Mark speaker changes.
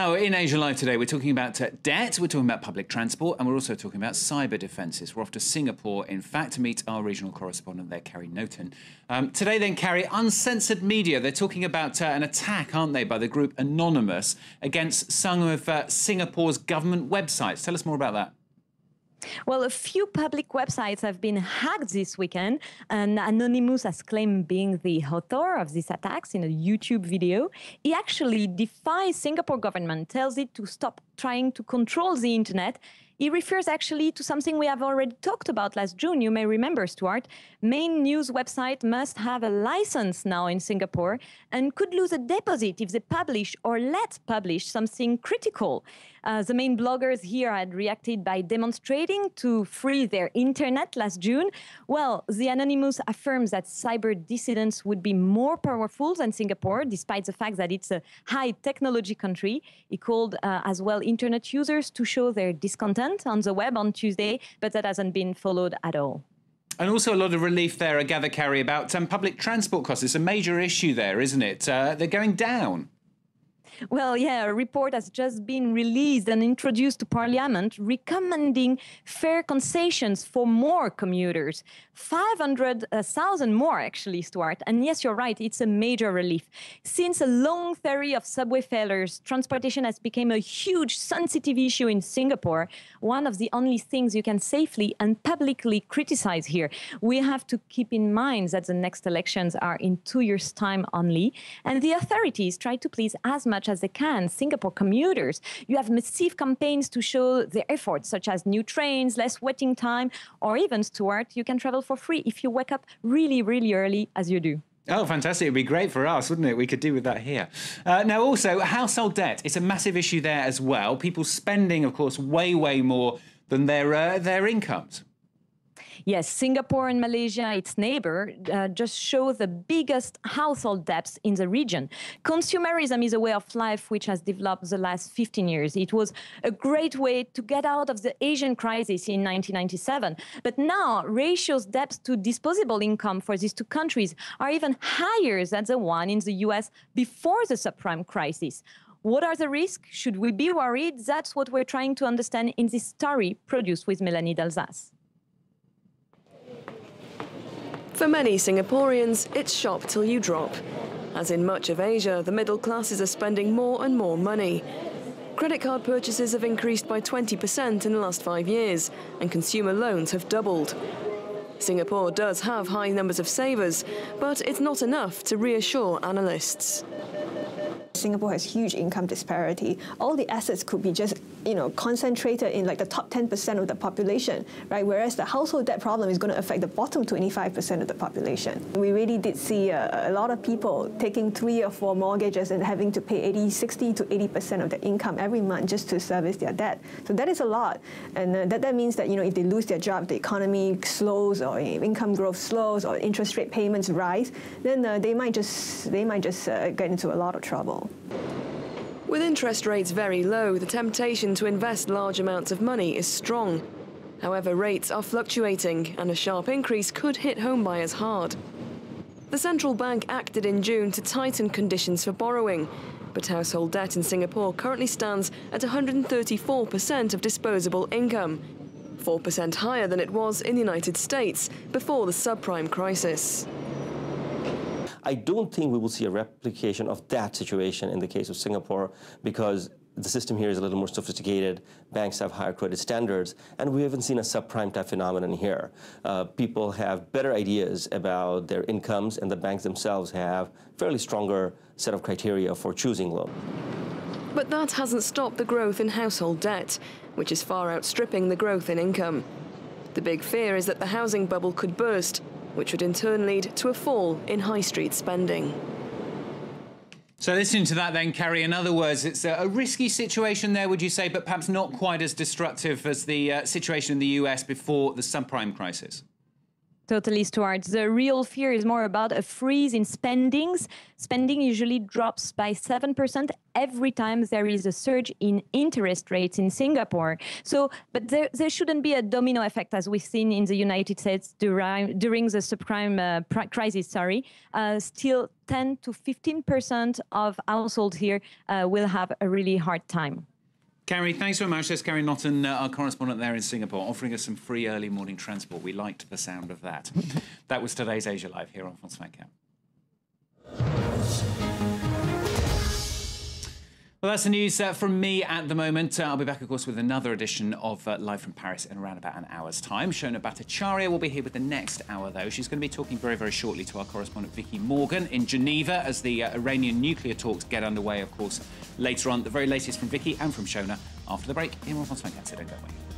Speaker 1: Now, in Asia Live today, we're talking about debt, we're talking about public transport, and we're also talking about cyber defences. We're off to Singapore, in fact, to meet our regional correspondent there, Carrie Noten. Today, then, Carrie, uncensored media, they're talking about an attack, aren't they, by the group Anonymous against some of Singapore's government websites. Tell us more about that.
Speaker 2: Well, a few public websites have been hacked this weekend, and Anonymous has claimed being the author of these attacks in a YouTube video. He actually defies Singapore government, tells it to stop trying to control the internet. He refers actually to something we have already talked about last June. You may remember, Stuart. Main news website must have a license now in Singapore and could lose a deposit if they publish or let publish something critical. The main bloggers here had reacted by demonstrating to free their internet last June. Well, the Anonymous affirms that cyber dissidents would be more powerful than Singapore, despite the fact that it's a high technology country. He called as well internet users to show their discontent on the web on Tuesday, but that hasn't been followed at all.
Speaker 1: And also a lot of relief there, I gather, Carrie, about public transport costs. It's a major issue there, isn't it? They're going down.
Speaker 2: Well, yeah, a report has just been released and introduced to Parliament recommending fair concessions for more commuters. 500,000 more, actually, Stuart. And yes, you're right, it's a major relief. Since a long ferry of subway failures, transportation has become a huge sensitive issue in Singapore, one of the only things you can safely and publicly criticize here. We have to keep in mind that the next elections are in 2 years' time only, and the authorities try to please as much as they can Singapore commuters. You have massive campaigns to show their efforts, such as new trains, less waiting time, or even, Stuart, you can travel for free if you wake up really, really early, as you do.
Speaker 1: Oh, fantastic. It'd be great for us, wouldn't it? We could do with that here. Now, also, household debt. It's a massive issue there as well. People spending, of course, way, way more than their incomes.
Speaker 2: Yes, Singapore and Malaysia, its neighbor, just show the biggest household debts in the region. Consumerism is a way of life which has developed the last 15 years. It was a great way to get out of the Asian crisis in 1997. But now, ratios debts to disposable income for these two countries are even higher than the one in the US before the subprime crisis. What are the risks? Should we be worried? That's what we're trying to understand in this story produced with Melanie Dalzas.
Speaker 3: For many Singaporeans, it's shop till you drop. As in much of Asia, the middle classes are spending more and more money. Credit card purchases have increased by 20% in the last 5 years, and consumer loans have doubled. Singapore does have high numbers of savers, but it's not enough to reassure analysts.
Speaker 4: Singapore has huge income disparity. All the assets could be just, concentrated in like the top 10% of the population, right? Whereas the household debt problem is going to affect the bottom 25% of the population. We really did see a lot of people taking 3 or 4 mortgages and having to pay 60 to 80% of their income every month just to service their debt. So that is a lot, and that means that if they lose their job, the economy slows, or income growth slows, or interest rate payments rise, then they might just get into a lot of trouble.
Speaker 3: With interest rates very low, the temptation to invest large amounts of money is strong. However, rates are fluctuating, and a sharp increase could hit homebuyers hard. The central bank acted in June to tighten conditions for borrowing, but household debt in Singapore currently stands at 134% of disposable income, 4% higher than it was in the United States before the subprime crisis.
Speaker 5: I don't think we will see a replication of that situation in the case of Singapore, because the system here is a little more sophisticated, banks have higher credit standards, and we haven't seen a subprime type phenomenon here. People have better ideas about their incomes, and the banks themselves have fairly stronger set of criteria for choosing loan.
Speaker 3: But that hasn't stopped the growth in household debt, which is far outstripping the growth in income. The big fear is that the housing bubble could burst, which would in turn lead to a fall in high street spending.
Speaker 1: So listening to that then, Carrie, in other words, it's a risky situation there, would you say, but perhaps not quite as destructive as the situation in the US before the subprime crisis?
Speaker 2: Totally, Stuart. The real fear is more about a freeze in spendings. Spending usually drops by 7% every time there is a surge in interest rates in Singapore. So, but there shouldn't be a domino effect as we've seen in the United States during the subprime crisis. Still 10 to 15% of households here will have a really hard time.
Speaker 1: Carrie, thanks so much. There's Carrie Notton, our correspondent there in Singapore, offering us some free early morning transport. We liked the sound of that. That was today's Asia Live here on France 24. Well, that's the news from me at the moment. I'll be back, of course, with another edition of Live from Paris in around about an hour's time. Shona Bhattacharya will be here with the next hour, though. She's going to be talking very, very shortly to our correspondent Vicky Morgan in Geneva as the Iranian nuclear talks get underway, of course, later on. The very latest from Vicky and from Shona after the break here on France 24. So don't go away.